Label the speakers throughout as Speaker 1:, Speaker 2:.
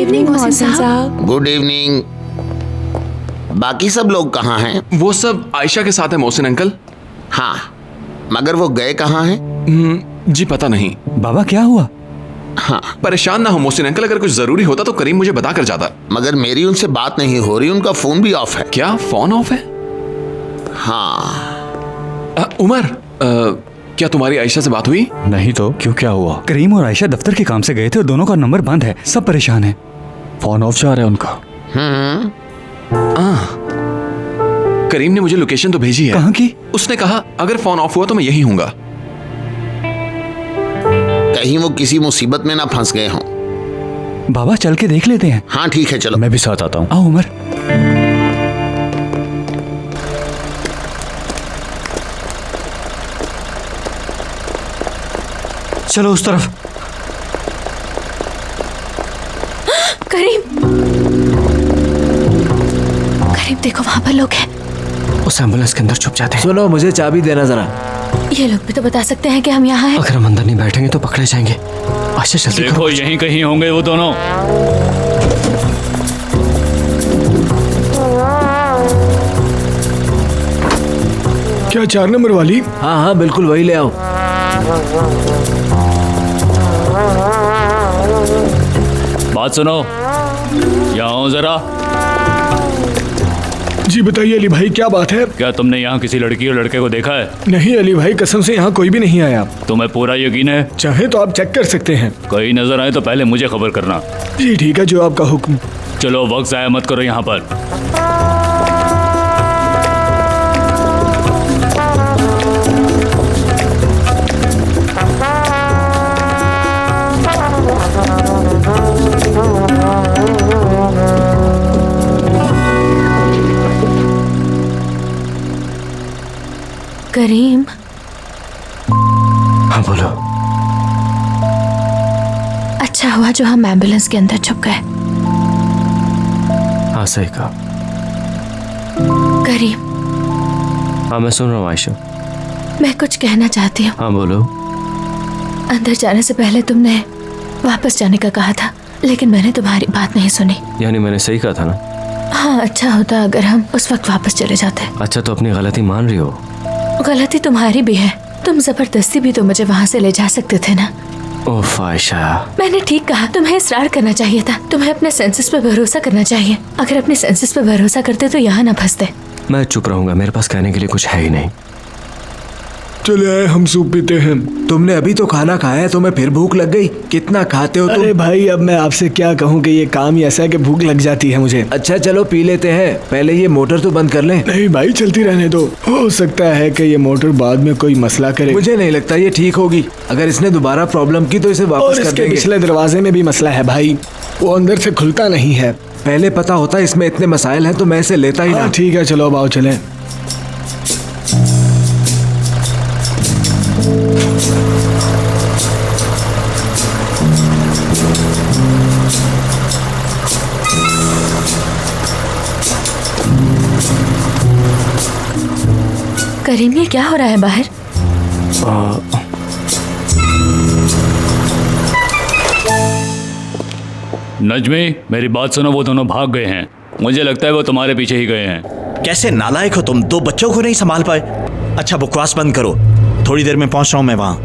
Speaker 1: Evening Mohsin साहब।
Speaker 2: Good evening. बाकी सब लोग कहाँ हैं?
Speaker 3: वो सब आयशा के साथ है मोहसिन अंकल।
Speaker 2: हाँ, मगर वो गए कहाँ हैं?
Speaker 3: जी पता नहीं।
Speaker 4: बाबा क्या हुआ?
Speaker 2: हाँ,
Speaker 3: परेशान ना हो मोहसिन अंकल, अगर कुछ जरूरी होता तो करीम मुझे बता कर जाता।
Speaker 2: मगर मेरी उनसे बात नहीं हो रही, उनका फोन भी ऑफ है।
Speaker 3: क्या फोन ऑफ है?
Speaker 2: हाँ।
Speaker 3: उमर, क्या तुम्हारी आयशा से बात हुई?
Speaker 4: नहीं तो क्यों, क्या हुआ? करीम और आयशा दफ्तर के काम से गए थे और दोनों का नंबर बंद है, सब परेशान है। फोन ऑफ जा रहा है उनका।
Speaker 3: करीम ने मुझे लोकेशन तो भेजी है।
Speaker 4: कहाँ की?
Speaker 3: उसने कहा अगर फोन ऑफ हुआ तो मैं यही हूँगा।
Speaker 2: कहीं वो किसी मुसीबत में ना फंस गए हों।
Speaker 4: बाबा चल के देख लेते हैं।
Speaker 2: हाँ ठीक है, चलो।
Speaker 4: मैं भी साथ आता हूँ। आओ उमर। चलो उस तरफ।
Speaker 1: करीम, करीम देखो वहां पर लोग हैं।
Speaker 4: उस एम्बुलेंस के अंदर छुप जाते हैं।
Speaker 5: सुनो, मुझे चाबी देना जरा।
Speaker 1: ये लोग भी तो बता सकते हैं कि हम यहाँ हैं।
Speaker 4: अगर हम अंदर नहीं बैठेंगे तो पकड़े जाएंगे। आयशा जल्दी करो।
Speaker 6: देखो यहीं कहीं होंगे वो दोनों।
Speaker 5: क्या 4 नंबर वाली? हाँ हाँ बिल्कुल, वही ले आओ।
Speaker 6: बात सुनो, यहाँ आओ जरा।
Speaker 5: जी बताइए अली भाई, क्या बात है?
Speaker 6: क्या तुमने यहाँ किसी लड़की और लड़के को देखा है?
Speaker 5: नहीं अली भाई, कसम से यहाँ कोई भी नहीं आया।
Speaker 6: तुम्हें पूरा यकीन है?
Speaker 5: चाहे तो आप चेक कर सकते हैं।
Speaker 6: कहीं नजर आए तो पहले मुझे खबर करना।
Speaker 5: जी ठीक है, जो आपका हुक्म।
Speaker 6: चलो वक्त जाया मत करो यहाँ पर।
Speaker 1: करीम।
Speaker 4: हाँ बोलो।
Speaker 1: अच्छा हुआ जो हम एम्बुलेंस के अंदर छुप गए।
Speaker 4: हाँ सही कहा।
Speaker 1: करीम,
Speaker 4: हाँ मैं सुन रहा हूँ आयशा।
Speaker 1: मैं कुछ कहना चाहती हूँ।
Speaker 4: हाँ बोलो।
Speaker 1: अंदर जाने से पहले तुमने वापस जाने का कहा था, लेकिन मैंने तुम्हारी बात नहीं सुनी।
Speaker 4: यानी मैंने सही कहा था ना?
Speaker 1: हाँ, अच्छा होता अगर हम उस वक्त वापस चले जाते।
Speaker 4: अच्छा तो अपनी गलती मान रही हो?
Speaker 1: गलती तुम्हारी भी है। तुम जबरदस्ती भी तो मुझे वहाँ से ले जा सकते थे ना।
Speaker 4: ओफ आयशा।
Speaker 1: मैंने ठीक कहा, तुम्हें इसरार करना चाहिए था। तुम्हें अपने सेंसेस पे भरोसा करना चाहिए। अगर अपने सेंसेस पे भरोसा करते तो यहाँ ना फंसते।
Speaker 4: मैं चुप रहूंगा, मेरे पास कहने के लिए कुछ है ही नहीं।
Speaker 5: चले आए, हम सूप पीते हैं।
Speaker 7: तुमने अभी तो खाना खाया है, तुम्हें फिर भूख लग गई? कितना खाते हो तुम?
Speaker 5: अरे भाई, अब मैं आपसे क्या कहूँ कि ये काम ही ऐसा है कि भूख लग जाती है मुझे।
Speaker 7: अच्छा चलो पी लेते हैं, पहले ये मोटर तो बंद कर लें।
Speaker 5: नहीं भाई, चलती रहने दो। हो सकता है कि ये मोटर बाद में कोई मसला करे।
Speaker 7: मुझे नहीं लगता ये ठीक होगी। अगर इसने दोबारा प्रॉब्लम की तो इसे
Speaker 5: और
Speaker 7: वापस कर
Speaker 5: इसके
Speaker 7: देंगे।
Speaker 5: पिछले दरवाजे में भी मसला है भाई, वो अंदर से खुलता नहीं है।
Speaker 7: पहले पता होता इसमें इतने मसाइल हैं तो मैं इसे लेता ही ना।
Speaker 5: ठीक है, चलो अब आओ चलें।
Speaker 1: करीम, ये क्या हो रहा है बाहर?
Speaker 6: नजमी, मेरी बात सुनो, वो दोनों भाग गए हैं। मुझे लगता है वो तुम्हारे पीछे ही गए हैं।
Speaker 8: कैसे नालायक हो तुम, 2 बच्चों को नहीं संभाल पाए। अच्छा बकवास बंद करो, थोड़ी देर में पहुंच रहा हूं मैं वहां।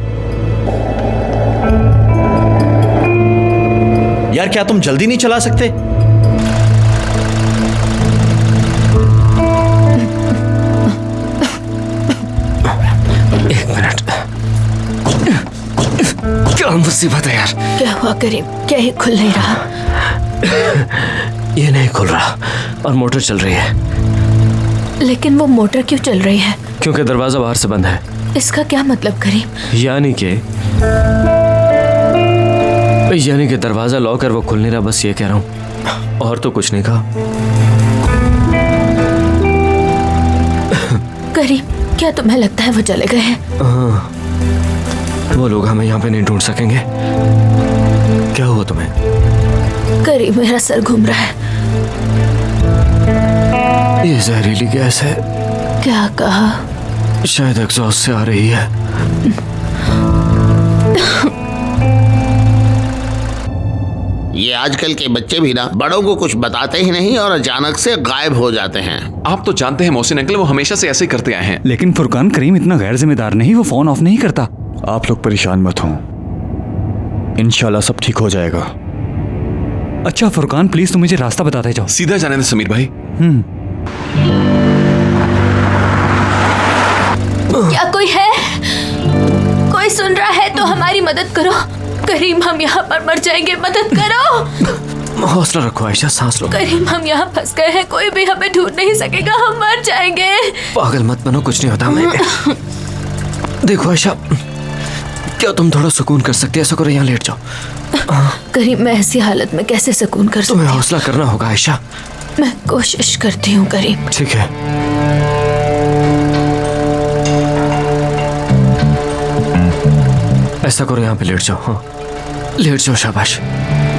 Speaker 8: यार क्या तुम जल्दी नहीं चला सकते?
Speaker 4: एक मिनट। क्या मुसीबत है यार।
Speaker 1: क्या हुआ करीम? क्या ये खुल नहीं रहा?
Speaker 4: ये नहीं खुल रहा और मोटर चल रही है।
Speaker 1: लेकिन वो मोटर क्यों चल रही है?
Speaker 4: क्योंकि दरवाजा बाहर से बंद है।
Speaker 1: इसका क्या मतलब करीम?
Speaker 4: यानी कि दरवाजा लॉक है, वो खुल नहीं रहा, बस ये कह रहा हूँ, और तो कुछ नहीं कहा।
Speaker 1: करीम, क्या तुम्हें लगता है वो चले गए हैं?
Speaker 4: हाँ, वो लोग हमें यहाँ पे नहीं ढूंढ सकेंगे। क्या हुआ तुम्हें?
Speaker 1: करीम, मेरा सर घूम रहा है।
Speaker 4: ये जहरीली गैस है।
Speaker 1: क्या कहा?
Speaker 4: शायद एग्जॉस्ट से आ रही है।
Speaker 2: ये आजकल के बच्चे भी ना बड़ों को कुछ बताते ही नहीं और अचानक से गायब हो जाते हैं।
Speaker 3: आप तो जानते हैं मोहसिन अंकल, वो हमेशा से ऐसे ही करते आए हैं।
Speaker 4: लेकिन फुरकान, करीम इतना गैर जिम्मेदार नहीं, वो फोन ऑफ नहीं करता। आप लोग परेशान मत हो, इंशाल्लाह सब ठीक हो जाएगा। अच्छा फुरकान, प्लीज तुम मुझे रास्ता बताते जाओ।
Speaker 3: सीधा जाने दें समीर भाई।
Speaker 1: क्या कोई है? कोई सुन रहा है तो हमारी मदद करो। करीम, हम यहाँ पर मर जाएंगे, मदद करो।
Speaker 7: हौसला रखो आयशा, सांस लो।
Speaker 1: करीम, हम यहाँ फंस गए हैं, कोई भी हमें ढूंढ नहीं सकेगा, हम मर जाएंगे।
Speaker 7: पागल मत बनो, कुछ नहीं होता हमें। देखो आयशा, क्या तुम थोड़ा सुकून कर सकते? ऐसा करो, यहाँ लेट जाओ।
Speaker 1: करीम, मैं ऐसी हालत में कैसे सुकून कर सकती
Speaker 7: तुम्हें
Speaker 1: हूँ?
Speaker 7: हौसला करना होगा आयशा।
Speaker 1: मैं कोशिश करती हूँ करीम।
Speaker 7: ठीक है। ऐसा करो, यहाँ पे लेट जाओ। हाँ, लेट जाओ, शाबाश।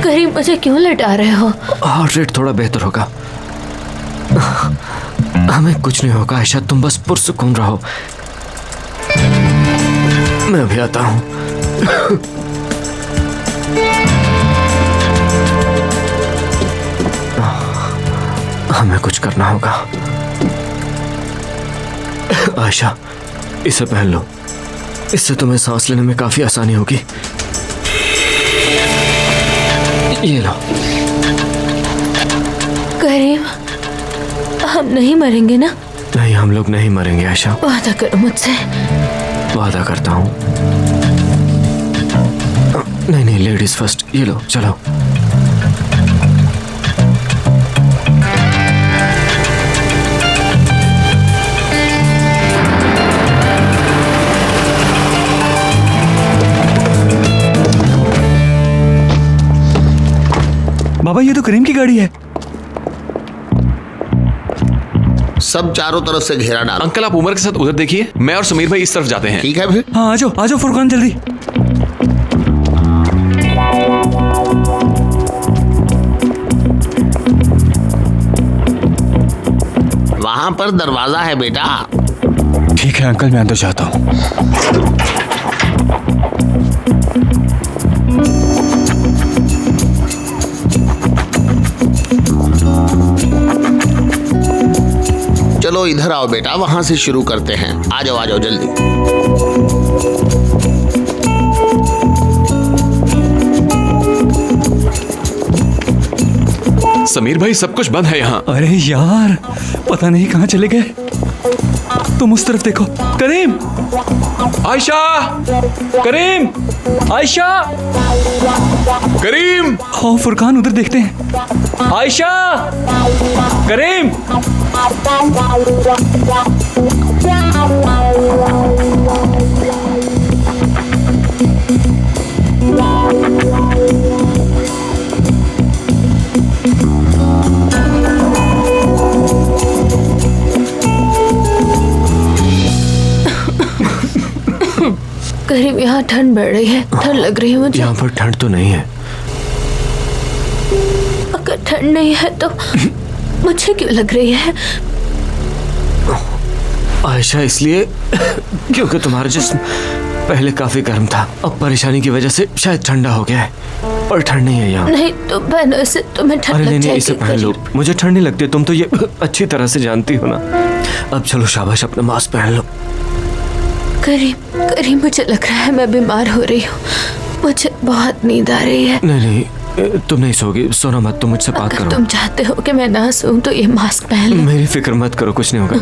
Speaker 1: करीम, मुझे क्यों लटा रहे हो?
Speaker 7: हार्ट रेट थोड़ा बेहतर होगा। हमें कुछ नहीं होगा आयशा, तुम बस पुरसुकून रहो। मैं अभी आता हूँ। हमें कुछ करना होगा। आयशा, इसे पहन लो, इससे तुम्हें सांस लेने में काफी आसानी होगी। ये लो।
Speaker 1: करीम, हम नहीं मरेंगे ना?
Speaker 7: नहीं, हम लोग नहीं मरेंगे आयशा,
Speaker 1: वादा करो मुझसे।
Speaker 7: वादा करता हूँ। नहीं नहीं, लेडीज फर्स्ट। ये लो, चलो।
Speaker 4: बाबा, ये तो करीम की गाड़ी है।
Speaker 2: सब चारों तरफ से घेरा डालो।
Speaker 3: अंकल, आप उमर के साथ उधर देखिए, मैं और समीर भाई इस तरफ जाते हैं।
Speaker 2: ठीक है फिर।
Speaker 4: हाँ, आ जाओ फुरकान, जल्दी।
Speaker 2: वहां पर दरवाजा है बेटा।
Speaker 4: ठीक है अंकल, मैं अंदर जाता हूँ।
Speaker 2: चलो इधर आओ बेटा, वहां से शुरू करते हैं। आ जाओ जल्दी।
Speaker 3: समीर भाई, सब कुछ बंद है यहाँ।
Speaker 4: अरे यार, पता नहीं कहाँ चले गए। तुम उस तरफ देखो। करीम,
Speaker 3: आयशा!
Speaker 4: करीम, आयशा।
Speaker 3: करीम!
Speaker 4: हाँ फुरकान, उधर देखते हैं। आयशा, करीम।
Speaker 1: करीम, यहाँ ठंड बढ़ रही है, ठंड लग रही है मुझे।
Speaker 7: यहाँ पर ठंड तो नहीं है।
Speaker 1: अगर ठंड नहीं है तो मुझे क्यों लग रही है?
Speaker 7: आयशा, इसलिए क्योंकि तुम्हारा जिस्म पहले काफी गर्म था, अब परेशानी की वजह से शायद ठंडा हो गया है, और ठंड नहीं है यहाँ।
Speaker 1: नहीं तो पहनो इसे, तुम्हें ठंड
Speaker 7: अरे
Speaker 1: लग
Speaker 7: नहीं नहीं,
Speaker 1: जाएगी।
Speaker 7: इसे पहन लो, मुझे ठंड नहीं लगती, तुम तो ये अच्छी तरह से जानती हो ना। अब चलो शाबाश, अपना मास्क पहन लो।
Speaker 1: करीम, मुझे लग रहा है मैं बीमार हो रही हूँ, मुझे बहुत नींद आ रही है।
Speaker 7: नहीं नहीं, तुम नहीं सोगी, सोना मत, तुम मुझसे बात
Speaker 1: अगर
Speaker 7: करो।
Speaker 1: तुम चाहते हो कि मैं ना सोऊं तो ये मास्क पहन लो।
Speaker 7: मेरी फिक्र मत करो, कुछ नहीं होगा।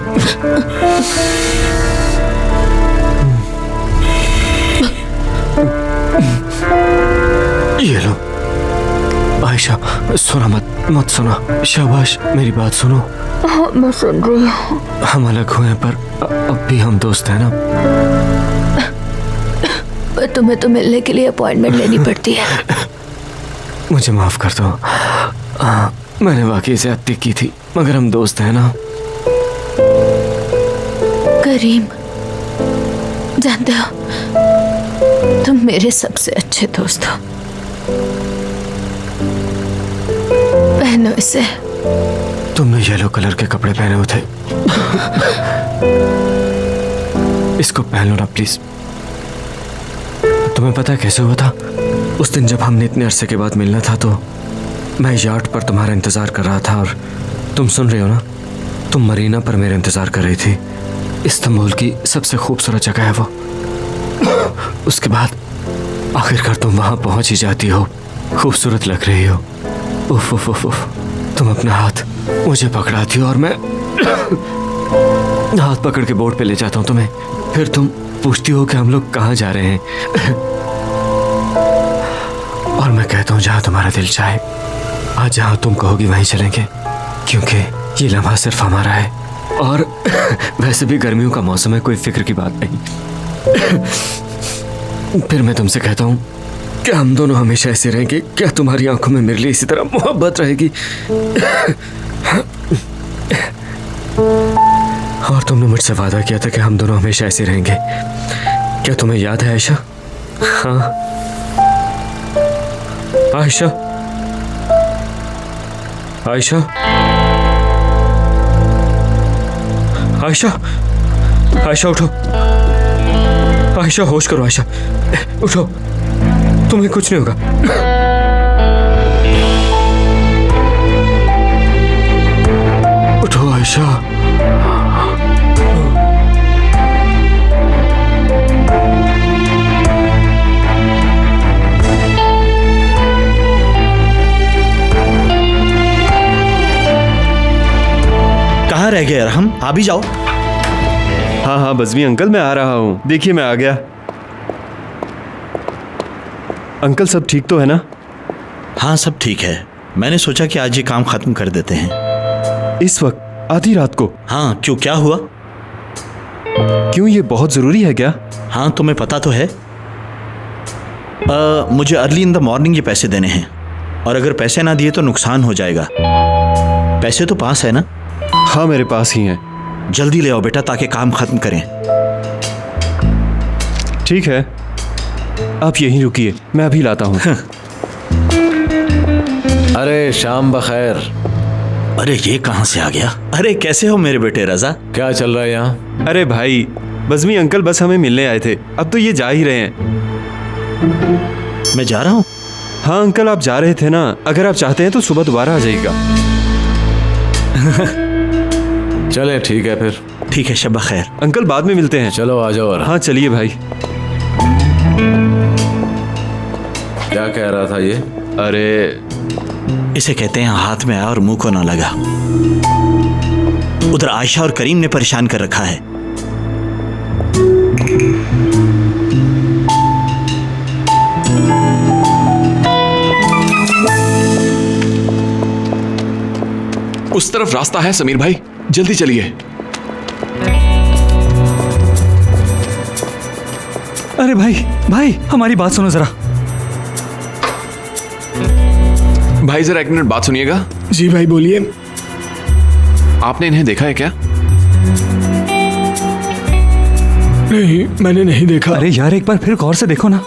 Speaker 7: ये लो आयशा, सोना मत सुना। शाबाश, मेरी बात सुनो।
Speaker 1: हाँ, मैं सुन रही हूँ।
Speaker 7: हम अलग हुए हैं पर अब भी हम दोस्त हैं ना।
Speaker 1: पर तुम्हें तो मिलने के लिए अपॉइंटमेंट लेनी पड़ती है।
Speaker 7: मुझे माफ कर दो, मैंने वाकई ज्यादती की थी, मगर हम दोस्त हैं ना।
Speaker 1: करीम, जानते हो तुम मेरे सबसे अच्छे दोस्त हो। पहनो इसे।
Speaker 7: तुमने येलो कलर के कपड़े पहने हुए थे, इसको पहन लो ना प्लीज। तुम्हें पता है कैसे हुआ था? उस दिन जब हमने इतने अरसे के बाद मिलना था तो मैं यार्ड पर तुम्हारा इंतजार कर रहा था और तुम सुन रही हो ना, तुम मरीना पर मेरा इंतजार कर रही थी। इस्तांबुल की सबसे खूबसूरत जगह है वो। उसके बाद आखिरकार तुम वहां पहुंच ही जाती हो। खूबसूरत लग रही हो। उफ उफ उफ उफ। तुम अपना हाथ मुझे पकड़ाती हो और मैं हाथ पकड़ के बोट पे ले जाता हूँ तुम्हें। फिर तुम पूछती हो कि हम लोग कहाँ जा रहे हैं। और मैं कहता हूँ जहाँ तुम्हारा दिल चाहे। आज जहाँ तुम कहोगी वहीं चलेंगे, क्योंकि ये लम्हा सिर्फ हमारा है। और वैसे भी गर्मियों का मौसम है, कोई फिक्र की बात नहीं। फिर मैं तुमसे कहता हूँ क्या हम दोनों हमेशा ऐसे रहेंगे? क्या तुम्हारी आंखों में मेरे लिए इसी तरह मोहब्बत रहेगी? और तुमने मुझसे वादा किया था कि हम दोनों हमेशा ऐसे रहेंगे। क्या तुम्हें याद है आयशा? हाँ आयशा, आयशा, आयशा, आयशा उठो। आयशा होश करो। आयशा उठो, तुम्हें कुछ नहीं होगा। उठो आयशा।
Speaker 8: कहाँ रह गए अरहम? आ भी जाओ।
Speaker 9: हाँ हाँ बज़मी अंकल, मैं आ रहा हूँ। देखिए मैं आ गया। अंकल सब ठीक तो है ना?
Speaker 8: हाँ सब ठीक है। मैंने सोचा कि आज ये काम खत्म कर देते हैं।
Speaker 9: इस वक्त आधी रात को?
Speaker 8: हाँ क्यों, क्या हुआ?
Speaker 9: क्यों, ये बहुत जरूरी है क्या?
Speaker 8: हाँ तुम्हें पता तो है। मुझे अर्ली इन द मॉर्निंग ये पैसे देने हैं, और अगर पैसे ना दिए तो नुकसान हो जाएगा। पैसे तो पास है ना?
Speaker 9: हाँ मेरे पास ही हैं।
Speaker 8: जल्दी ले आओ बेटा, ताकि काम खत्म करें।
Speaker 9: ठीक है, आप यहीं रुकिए, मैं अभी लाता हूँ।
Speaker 10: अरे शाम बखैर।
Speaker 8: अरे ये कहाँ से आ गया? अरे कैसे हो मेरे बेटे रजा?
Speaker 10: क्या चल रहा है यहाँ?
Speaker 9: अरे भाई, बज़मी अंकल बस हमें मिलने आए थे, अब तो ये जा ही रहे हैं।
Speaker 8: मैं जा रहा हूँ?
Speaker 9: हाँ अंकल आप जा रहे थे ना, अगर आप चाहते हैं तो सुबह दोबारा आ जाइएगा।
Speaker 10: चले ठीक है फिर।
Speaker 8: ठीक है, शब खैर।
Speaker 9: अंकल बाद में मिलते हैं।
Speaker 10: चलो आ जाओ।
Speaker 9: हाँ चलिए भाई।
Speaker 10: क्या कह रहा था ये?
Speaker 9: अरे
Speaker 8: इसे कहते हैं हाथ में आया और मुंह को ना लगा। उधर आयशा और करीम ने परेशान कर रखा है।
Speaker 3: उस तरफ रास्ता है समीर भाई, जल्दी चलिए।
Speaker 4: अरे भाई भाई हमारी बात सुनो जरा।
Speaker 3: भाई जरा एक मिनट बात सुनिएगा।
Speaker 5: जी भाई बोलिए।
Speaker 3: आपने इन्हें देखा है क्या?
Speaker 5: नहीं मैंने नहीं देखा।
Speaker 4: अरे यार एक बार फिर गौर से देखो ना।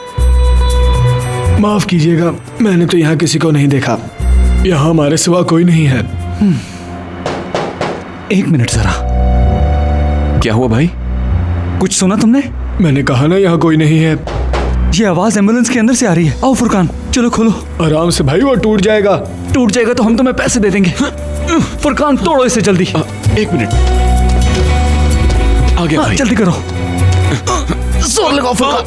Speaker 5: माफ कीजिएगा, मैंने तो यहाँ किसी को नहीं देखा। यहाँ हमारे सिवा कोई नहीं है।
Speaker 4: एक मिनट जरा।
Speaker 3: क्या हुआ भाई?
Speaker 4: कुछ सुना तुमने?
Speaker 5: मैंने कहा ना यहाँ कोई नहीं है।
Speaker 4: ये आवाज एम्बुलेंस के अंदर से आ रही है। आओ फुरकान चलो खोलो।
Speaker 5: आराम से भाई, वो टूट जाएगा।
Speaker 4: टूट जाएगा तो हम तुम्हें पैसे दे देंगे। फुरकान तोड़ो इसे जल्दी।
Speaker 3: एक मिनट, आ गया भाई।
Speaker 4: जल्दी करो।
Speaker 3: जोर लगाओ फुरकान।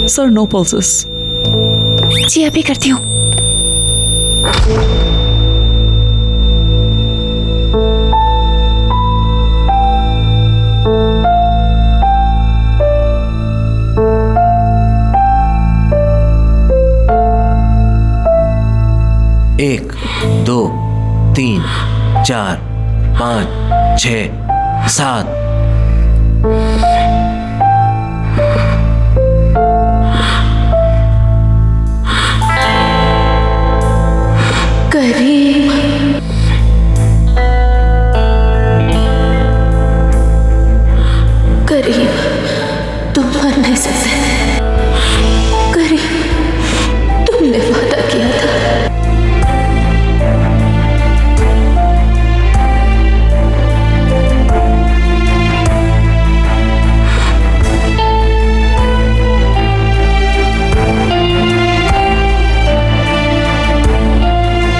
Speaker 11: Sir no pulses.
Speaker 1: जी अभी करती हूँ।
Speaker 7: एक, दो, तीन, चार, पाँच, 6, 7।
Speaker 1: करीम तुमने वादा किया था।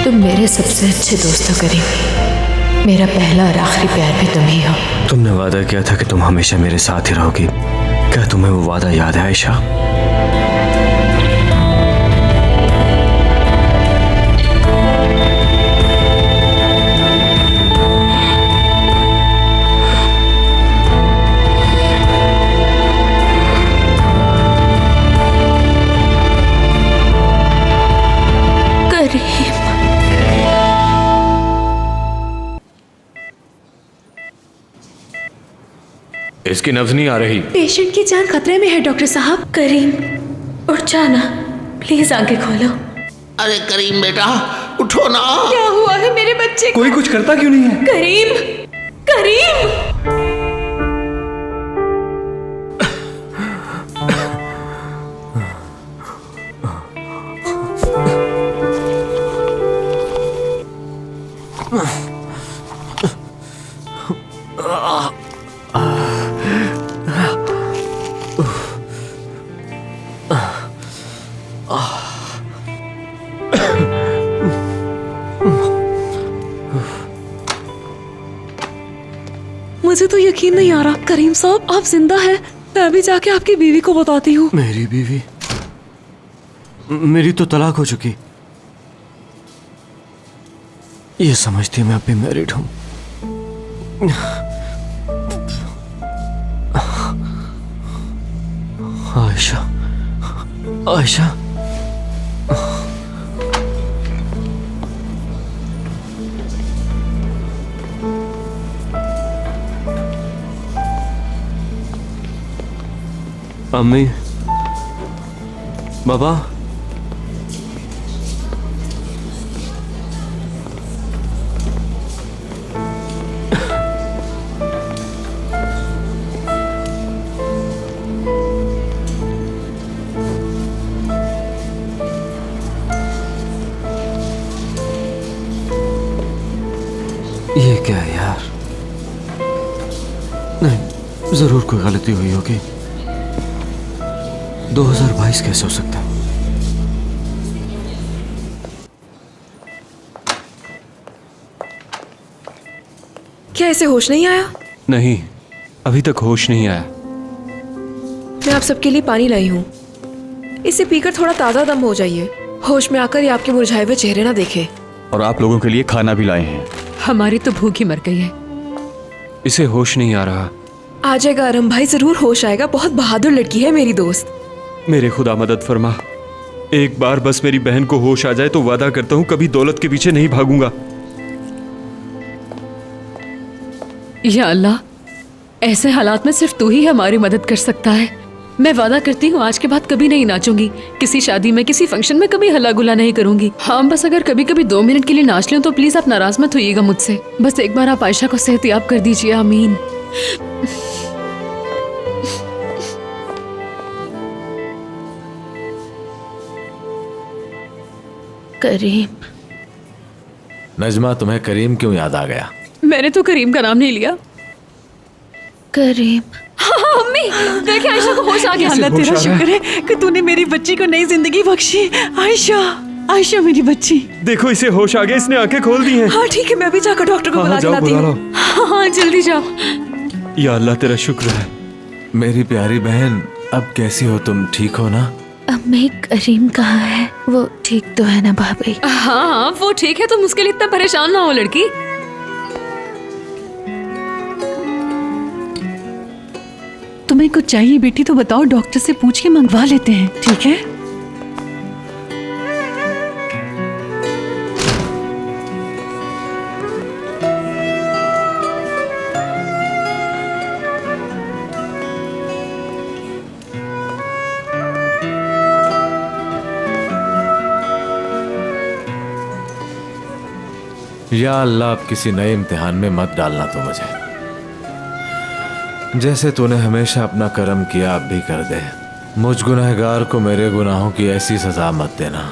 Speaker 1: तुम मेरे सबसे अच्छे दोस्त हो करीम। मेरा पहला और आखिरी प्यार भी तुम ही हो।
Speaker 7: तुमने वादा किया था कि तुम हमेशा मेरे साथ ही रहोगी। क्या तुम्हें वो वादा याद है आयशा?
Speaker 10: इसकी नब्ज नहीं आ रही।
Speaker 1: पेशेंट की जान खतरे में है डॉक्टर साहब। करीम उठ जाना, प्लीज आंखें खोलो।
Speaker 2: अरे करीम बेटा उठो ना।
Speaker 1: क्या हुआ है मेरे बच्चे को?
Speaker 4: कोई कुछ करता क्यों नहीं है?
Speaker 1: करीम, करीम।
Speaker 11: मुझे तो यकीन नहीं आ रहा करीम साहब, आप जिंदा हैं। मैं अभी जाके आपकी बीवी को बताती हूँ।
Speaker 7: मेरी बीवी? मेरी तो तलाक हो चुकी। ये समझती है मैं अब भी मैरिड हूं। आयशा, आयशा, अम्मी, बाबा, ये क्या है यार? नहीं, जरूर कोई गलती हुई होगी। 2022 कैसे हो सकता है?
Speaker 11: क्या इसे होश नहीं आया?
Speaker 9: नहीं, अभी तक होश नहीं आया।
Speaker 11: मैं आप सबके लिए पानी लाई हूँ, इसे पीकर थोड़ा ताज़ा दम हो जाइए। होश में आकर ये आपके मुरझाए हुए चेहरे ना देखे।
Speaker 4: और आप लोगों के लिए खाना भी लाए हैं।
Speaker 11: हमारी तो भूख ही मर गई है।
Speaker 9: इसे होश नहीं आ रहा।
Speaker 11: आ जाएगा आरम भाई, जरूर होश आएगा। बहुत बहादुर लड़की है मेरी दोस्त।
Speaker 9: मेरे खुदा मदद फरमा। एक बार बस मेरी बहन को होश आ जाए तो वादा करता हूँ कभी दौलत के पीछे नहीं भागूंगा।
Speaker 11: या अल्लाह, ऐसे हालात में सिर्फ तू ही हमारी मदद कर सकता है। मैं वादा करती हूँ आज के बाद कभी नहीं नाचूंगी, किसी शादी में, किसी फंक्शन में कभी हल्ला गुला नहीं करूंगी। हाँ, बस अगर कभी कभी 2 मिनट के लिए नाच लूं तो प्लीज आप नाराज मत होइएगा मुझसे। बस एक बार आप आयशा को सेहतियाब कर दीजिए। आमीन।
Speaker 1: करीम।
Speaker 10: नजमा, तुम्हें करीम क्यों याद आ गया?
Speaker 11: मैंने तो करीम का नाम नहीं लिया।
Speaker 1: करीम।
Speaker 11: हाँ, अम्मी देखे आयशा को होश आ गया। अल्लाह तेरा शुक्र है कि तूने मेरी बच्ची को नई जिंदगी बख्शी। आयशा, आयशा मेरी बच्ची।
Speaker 9: देखो इसे होश आ गया, इसने आंखें खोल दी हैं।
Speaker 11: हाँ ठीक है, मैं भी जाकर डॉक्टर को बुला के लाती हूँ। हाँ जल्दी जाओ।
Speaker 9: या अल्लाह तेरा शुक्र है।
Speaker 10: मेरी प्यारी बहन, अब कैसी हो तुम? ठीक हो ना?
Speaker 1: अम्मी, करीम कहाँ है? वो ठीक तो है ना भाभी?
Speaker 11: हाँ हाँ वो ठीक है, तुम उसके लिए इतना परेशान ना हो लड़की। तुम्हें कुछ चाहिए बेटी तो बताओ, डॉक्टर से पूछ के मंगवा लेते हैं, ठीक है?
Speaker 10: या अल्लाह, अब किसी नए इम्तिहान में मत डालना तो मुझे। जैसे तूने हमेशा अपना कर्म किया अब भी कर दे। मुझ गुनहगार को मेरे गुनाहों की ऐसी सजा मत देना।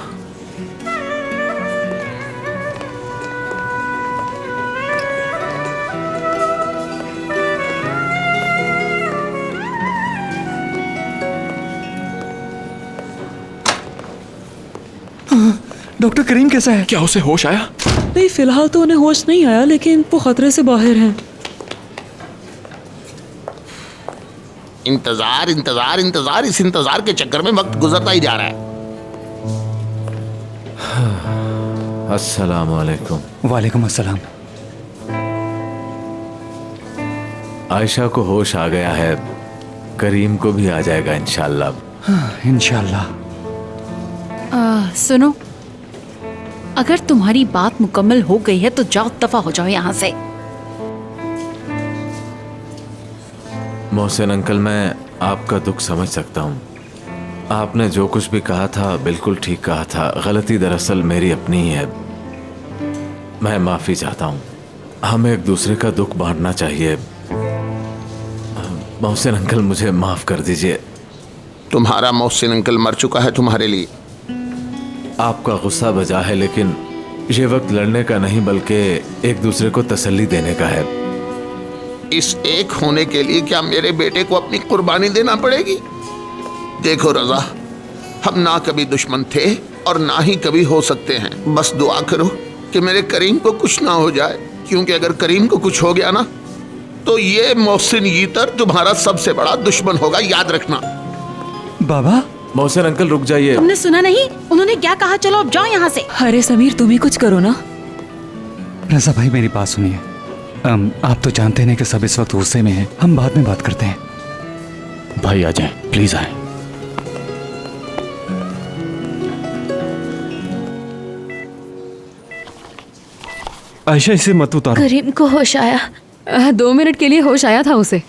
Speaker 4: डॉक्टर करीम कैसा है?
Speaker 3: क्या उसे होश आया?
Speaker 11: नहीं, फिलहाल तो उन्हें होश नहीं आया, लेकिन वो खतरे से बाहर हैं।
Speaker 2: इंतजार इंतजार इंतजार, इस इंतजार के चक्कर में वक्त गुजरता ही जा रहा है।
Speaker 10: अस्सलाम वालेकुम।
Speaker 4: वालेकुम अस्सलाम।
Speaker 10: आयशा को होश आ गया है, करीम को भी आ जाएगा इंशाल्लाह।
Speaker 4: हाँ, इंशाल्लाह।
Speaker 11: सुनो, अगर तुम्हारी बात मुकम्मल हो गई है तो जाओ, दफा हो जाओ यहाँ से।
Speaker 10: मोहसिन अंकल, मैं आपका दुख समझ सकता हूँ। आपने जो कुछ भी कहा था बिल्कुल ठीक कहा था। गलती दरअसल मेरी अपनी ही है। मैं माफ़ी चाहता हूँ। हमें एक दूसरे का दुख बांटना चाहिए। मोहसिन अंकल, मुझे माफ़ कर दीजिए।
Speaker 2: तुम्हारा मोहसिन अंकल मर चुका है तुम्हारे लिए।
Speaker 10: आपका गुस्सा बजा है, लेकिन ये वक्त लड़ने का नहीं बल्कि एक दूसरे को तसल्ली देने का है।
Speaker 2: इस एक होने के लिए क्या मेरे बेटे को अपनी कुर्बानी देना पड़ेगी? देखो रजा, हम ना कभी दुश्मन थे और ना ही कभी हो सकते हैं। बस दुआ करो कि मेरे करीम को कुछ ना हो जाए, क्योंकि अगर करीम को कुछ हो गया ना तो ये मोहसिन यीतर तुम्हारा सबसे बड़ा दुश्मन होगा, याद रखना।
Speaker 4: बाबा।
Speaker 10: मोहसिन अंकल रुक जाइए।
Speaker 11: तुमने सुना नहीं? उन्होंने क्या कहा? चलो अब जाओ यहाँ से। अरे समीर, तुम ही कुछ करो ना।
Speaker 4: रजा भाई, मेरी बात सुनिए। आप तो जानते हैं कि सब इस वक्त गुस्से में हैं। हम बाद में बात करते हैं।
Speaker 6: भाई आ जाएं, प्लीज आए।
Speaker 9: आयशा, इसे मत उतारो।
Speaker 1: करीम को होश आया?
Speaker 11: 2 मिनट के लिए होश आया था उसे।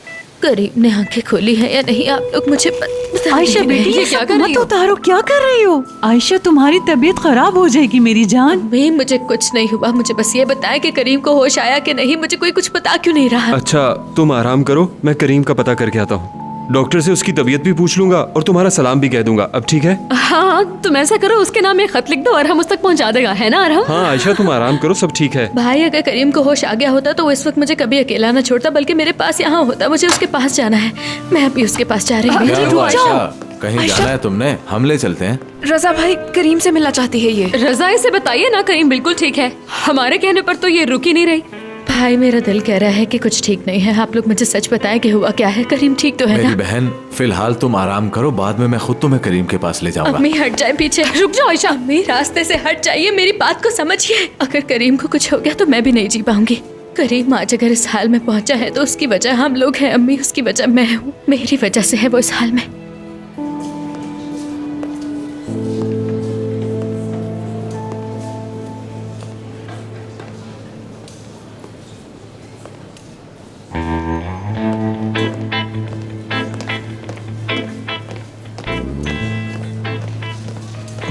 Speaker 1: करीम ने आंखें खोली है या नहीं, आप लोग मुझे बता
Speaker 11: आयशा
Speaker 1: दीजिए।
Speaker 11: बेटी, ये क्या कर रही
Speaker 12: मत
Speaker 11: हो?
Speaker 12: उतारो, क्या कर रही हो? आयशा, तुम्हारी तबीयत खराब हो जाएगी मेरी जान।
Speaker 1: नहीं, मुझे कुछ नहीं हुआ। मुझे बस ये बताया कि करीम को होश आया कि नहीं। मुझे कोई कुछ बता क्यों नहीं रहा?
Speaker 9: अच्छा, तुम आराम करो, मैं करीम का पता करके आता हूँ। डॉक्टर से उसकी तबीयत भी पूछ लूंगा और तुम्हारा सलाम भी कह दूंगा। अब ठीक है?
Speaker 11: हाँ, तुम ऐसा करो, उसके नाम एक खत लिख दो और हम उस तक पहुँचा देगा, है ना अरहम?
Speaker 9: हाँ आयशा, तुम आराम करो, सब ठीक है।
Speaker 1: भाई, अगर करीम को होश आ गया होता तो वो इस वक्त मुझे कभी अकेला ना छोड़ता, बल्कि मेरे पास यहाँ होता। मुझे उसके पास जाना है, मैं अभी उसके पास जा रही
Speaker 10: क्या
Speaker 1: हूँ।
Speaker 10: हुआ आयशा? कहीं जाना है तुमने? हम ले चलते हैं।
Speaker 12: रजा भाई, करीम से मिलना चाहती है ये।
Speaker 11: रजा, इसे बताइए ना, करीम बिल्कुल ठीक है। हमारे कहने पर तो ये रुक ही नहीं रही।
Speaker 1: भाई, मेरा दिल कह रहा है कि कुछ ठीक नहीं है। आप लोग मुझे सच बताएं कि हुआ क्या है। करीम ठीक तो है
Speaker 10: मेरी
Speaker 1: ना?
Speaker 10: बहन, फिलहाल तुम आराम करो, बाद में मैं खुद तुम्हें करीम के पास ले जाऊंगा।
Speaker 1: अम्मी हट जाए पीछे।
Speaker 11: रुक जाओ आयशा।
Speaker 1: अम्मी, रास्ते से हट जाइए, मेरी बात को समझिए। अगर करीम को कुछ हो गया तो मैं भी नहीं जी पाऊंगी। करीम आज अगर इस हाल में पहुंचा है तो उसकी वजह हम लोग हैं अम्मी, उसकी वजह मैं हूँ। मेरी वजह से है वो इस हाल में।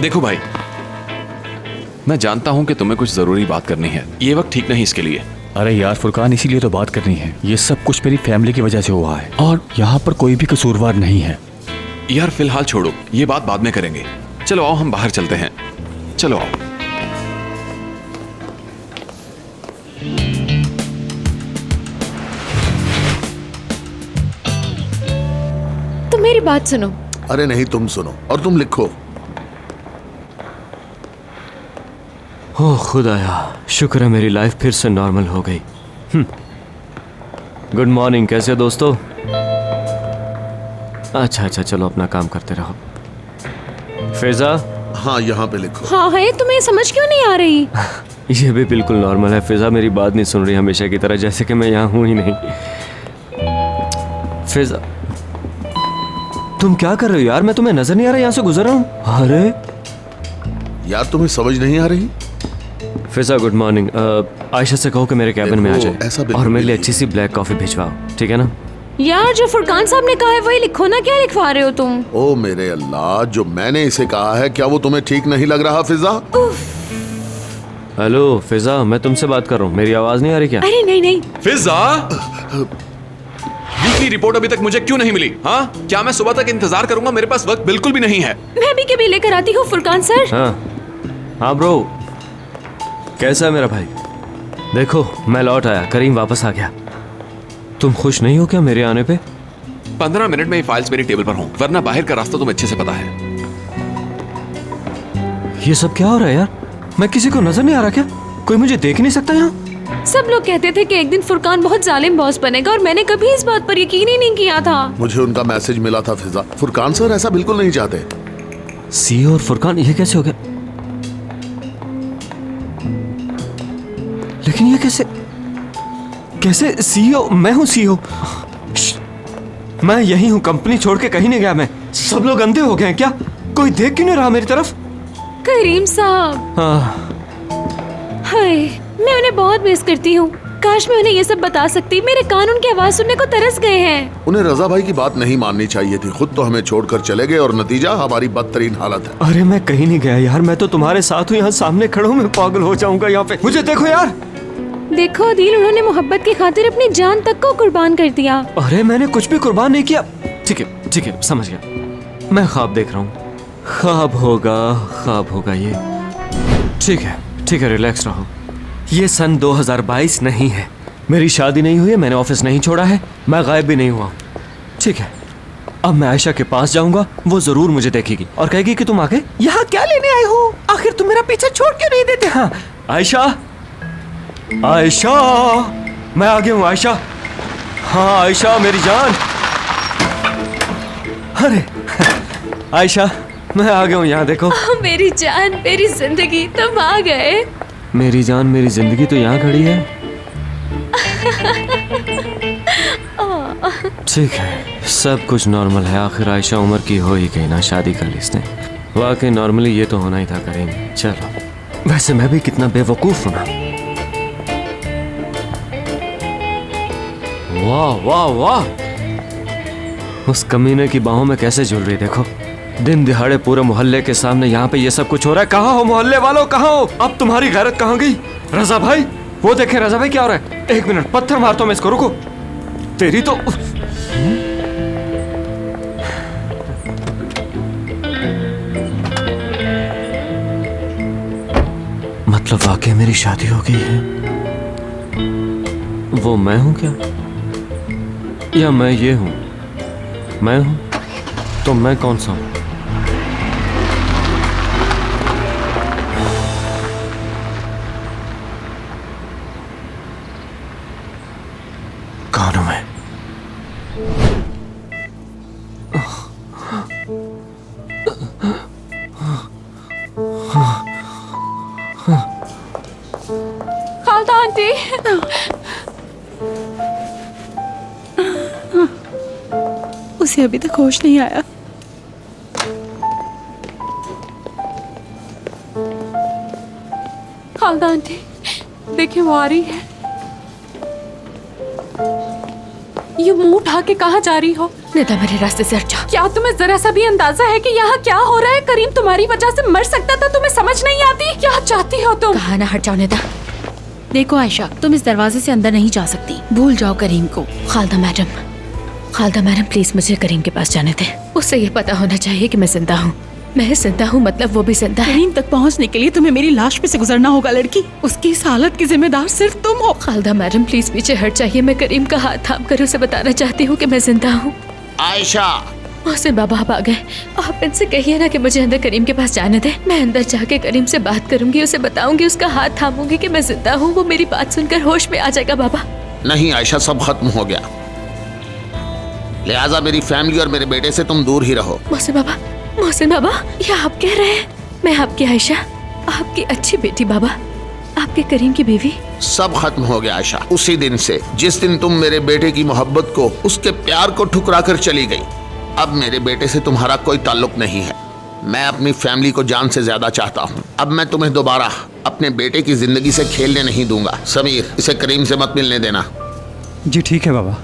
Speaker 3: देखो भाई, मैं जानता हूं कि तुम्हें कुछ जरूरी बात करनी है। ये वक्त ठीक नहीं इसके लिए।
Speaker 4: अरे यार फुरकान, इसीलिए तो बात करनी है। ये सब कुछ मेरी फैमिली की वजह से हुआ है और यहाँ पर कोई भी कसूरवार नहीं है।
Speaker 3: यार फिलहाल छोड़ो, ये बात बाद में करेंगे। चलो आओ, हम बाहर चलते हैं। चलो आओ।
Speaker 11: तुम मेरी बात सुनो।
Speaker 2: अरे नहीं, तुम सुनो और तुम लिखो।
Speaker 7: ओह खुदाया, शुक्र है मेरी लाइफ फिर से नॉर्मल हो गई। गुड मॉर्निंग, कैसे हो दोस्तों? अच्छा अच्छा, चलो अपना काम करते रहो। फिजा?
Speaker 2: हाँ, यहाँ पे लिखो।
Speaker 11: हाँ है, तुम्हें समझ क्यों नहीं आ रही?
Speaker 7: ये भी बिल्कुल नॉर्मल है। फिजा मेरी बात नहीं सुन रही हमेशा की तरह, जैसे कि मैं यहाँ हूँ ही नहीं। फिजा, तुम क्या कर रहे हो यार? मैं तुम्हें नजर नहीं आ रहा, यहाँ से गुजर रहा हूँ। अरे
Speaker 2: यार, तुम्हें समझ नहीं आ रही?
Speaker 7: फिजा गुड मॉर्निंग। आयशा से कहो कि मेरे कैबिन में आ
Speaker 2: देखो,
Speaker 7: जाए
Speaker 2: ऐसा बिल्कुल
Speaker 7: और मेरे लिए
Speaker 2: नहीं।
Speaker 7: अच्छी सी ब्लैक कॉफी भिजवाओ, ठीक है ना?
Speaker 11: यार, जो फुरकान साहब ने कहा है वही लिखो ना, क्या लिखवा रहे हो तुम?
Speaker 2: ओ मेरे अल्लाह, जो मैंने इसे कहा है क्या वो तुम्हें ठीक नहीं लग रहा फिजा?
Speaker 7: हेलो फिजा, मैं तुमसे बात कर रहा हूँ, मेरी आवाज नहीं आ रही क्या?
Speaker 11: अरे नहीं नहीं।
Speaker 3: फिजा, वीकली रिपोर्ट अभी तक मुझे क्यों नहीं मिली? हाँ, क्या मैं सुबह तक इंतजार करूंगा? मेरे पास वक्त बिल्कुल भी नहीं है।
Speaker 11: मैं भी कभी लेकर आती हूँ फुरकान सर।
Speaker 7: हाँ ब्रो, कैसा है मेरा भाई? देखो मैं लौट आया, करीम वापस आ गया। तुम खुश नहीं हो क्या मेरे आने पे?
Speaker 3: 15 मिनट में ये फाइल्स मेरी टेबल पर हों, वरना बाहर का रास्ता तुम्हें अच्छे से पता है।
Speaker 7: ये सब क्या हो रहा है यार? मैं किसी को नजर नहीं आ रहा क्या? कोई मुझे देख नहीं सकता यहाँ?
Speaker 11: सब लोग कहते थे कि एक दिन फुरकान बहुत जालिम बॉस बनेगा और मैंने कभी इस बात पर यकीन ही नहीं किया था।
Speaker 2: मुझे उनका मैसेज मिला था फिजा, फुरकान सर ऐसा बिल्कुल नहीं चाहते।
Speaker 7: सीईओ और फुरकान, ये कैसे हो गया? लेकिन ये कैसे सीईओ? मैं हूँ सीईओ। मैं यही हूँ, कंपनी छोड़ के कहीं नहीं गया मैं। सब लोग अंधे हो गए हैं क्या? कोई देख क्यों नहीं रहा मेरी तरफ?
Speaker 11: करीम साहब,
Speaker 7: हाँ,
Speaker 11: हाय, मैं उन्हें बहुत मिस करती हूँ। काश मैं उन्हें ये सब बता सकती। मेरे कान उनकी आवाज सुनने को तरस गए हैं।
Speaker 2: उन्हें रजा भाई की बात नहीं माननी चाहिए थी, खुद तो हमें छोड़कर चले गए और नतीजा हमारी बदतरीन हालत है।
Speaker 7: अरे मैं कहीं नहीं गया यार, मैं तो तुम्हारे साथ हूँ, यहाँ सामने खड़ा हूँ। मैं पागल हो जाऊंगा यहाँ पे। मुझे देखो यार,
Speaker 11: देखो अदील, उन्होंने मोहब्बत की खातिर अपनी जान तक को कुर्बान कर दिया।
Speaker 7: अरे मैंने कुछ भी कुर्बान नहीं किया। ठीक है, समझ गया। मैं ख्वाब देख रहा हूँ। ख्वाब होगा ये। ठीक है, रिलैक्स रहो। ये सन 2022 नहीं है। मेरी शादी नहीं हुई है, मैंने ऑफिस नहीं छोड़ा है, मैं गायब भी नहीं हुआ। ठीक है, अब मैं आयशा के पास जाऊंगा। वो जरूर मुझे देखेगी और कहेगी कि तुम आगे यहाँ क्या लेने आए हो? आखिर तुम मेरा पीछे छोड़ क्यों नहीं देते? हाँ आयशा, मैं आ गया हूँ आयशा। हाँ आयशा मेरी जान। अरे आयशा, मैं आ गया हूँ, यहाँ देखो।
Speaker 1: मेरी जान, मेरी जिंदगी, तुम आ गए।
Speaker 7: मेरी जान, मेरी जिंदगी तो यहाँ खड़ी है। ठीक है, सब कुछ नॉर्मल है। आखिर आयशा उम्र की हो ही गई ना, शादी कर ली इसने। वाकई नॉर्मली ये तो होना ही था करीम। चलो, वैसे मैं भी कितना बेवकूफ हूँ ना। वाह, उस कमीने की बाहों में कैसे झूल रही, देखो। दिन दिहाड़े पूरे मोहल्ले के सामने यहाँ पे ये सब कुछ हो रहा है। कहाँ हो मोहल्ले वालों, कहाँ हो? अब तुम्हारी गैरत कहाँ गई? रजा भाई, वो देखें रजा भाई क्या हो रहा है। एक मिनट, पत्थर मारता हूं मैं इसको, रुको। तेरी तो मतलब वाकई मेरी शादी हो गई है? वो मैं हूं क्या, या मैं ये हूं? मैं हूं तो मैं कौन सा हूं? कौन हूं मैं?
Speaker 11: खालदा आंटी,
Speaker 12: उसे अभी तक होश नहीं आया।
Speaker 11: खालदा आंटी, देखिए वो आ रही है। ये मुंह उठा के कहाँ जा रही हो?
Speaker 1: निदा, मेरे रास्ते से हट जाओ।
Speaker 11: क्या तुम्हें जरा सा भी अंदाजा है कि यहाँ क्या हो रहा है? करीम तुम्हारी वजह से मर सकता था, तुम्हें समझ नहीं आती? क्या चाहती हो तुम?
Speaker 1: कहा ना हट जाओ निदा।
Speaker 12: देखो आयशा, तुम इस दरवाजे से अंदर नहीं जा सकती। भूल जाओ करीम को।
Speaker 1: खालदा मैडम प्लीज मुझे करीम के पास जाने दे। उसे ये पता होना चाहिए कि मैं जिंदा हूँ। मैं जिंदा हूँ, मतलब वो भी जिंदा है।
Speaker 12: करीम तक पहुँचने के लिए तुम्हें मेरी लाश पे से गुजरना होगा लड़की। उसकी इस हालत की जिम्मेदार सिर्फ तुम हो।
Speaker 1: खालदा मैडम प्लीज पीछे हट जाइए। मैं करीम का हाथ थाम कर उसे बताना चाहती हूँ कि मैं जिंदा हूँ।
Speaker 2: आयशा,
Speaker 1: मोहसिन बाबा आप आ गए। आप इनसे कहिए ना कि मुझे अंदर करीम के पास जाने दे। मैं अंदर जाके करीम से बात करूंगी, उसे बताऊंगी, उसका हाथ थामूंगी कि मैं जिंदा हूँ। वो मेरी बात सुनकर होश में आ जाएगा। बाबा
Speaker 2: नहीं आयशा, सब खत्म हो गया, लिहाजा मेरी फैमिली और मेरे बेटे से तुम दूर ही रहो।
Speaker 1: मोहसिन बाबा, ये आप कह रहे हैं? मैं आपकी आयशा, आपकी अच्छी बेटी बाबा, आपके करीम की बीवी।
Speaker 2: सब खत्म हो गया आयशा, उसी दिन से जिस दिन तुम मेरे बेटे की मोहब्बत को, उसके प्यार को ठुकरा कर चली गई। अब मेरे बेटे से तुम्हारा कोई ताल्लुक नहीं है। मैं अपनी फैमिली को जान से ज्यादा चाहता हूँ। अब मैं तुम्हें दोबारा अपने बेटे की जिंदगी से खेलने नहीं दूंगा। समीर, इसे करीम से मत मिलने देना।
Speaker 4: जी ठीक है बाबा।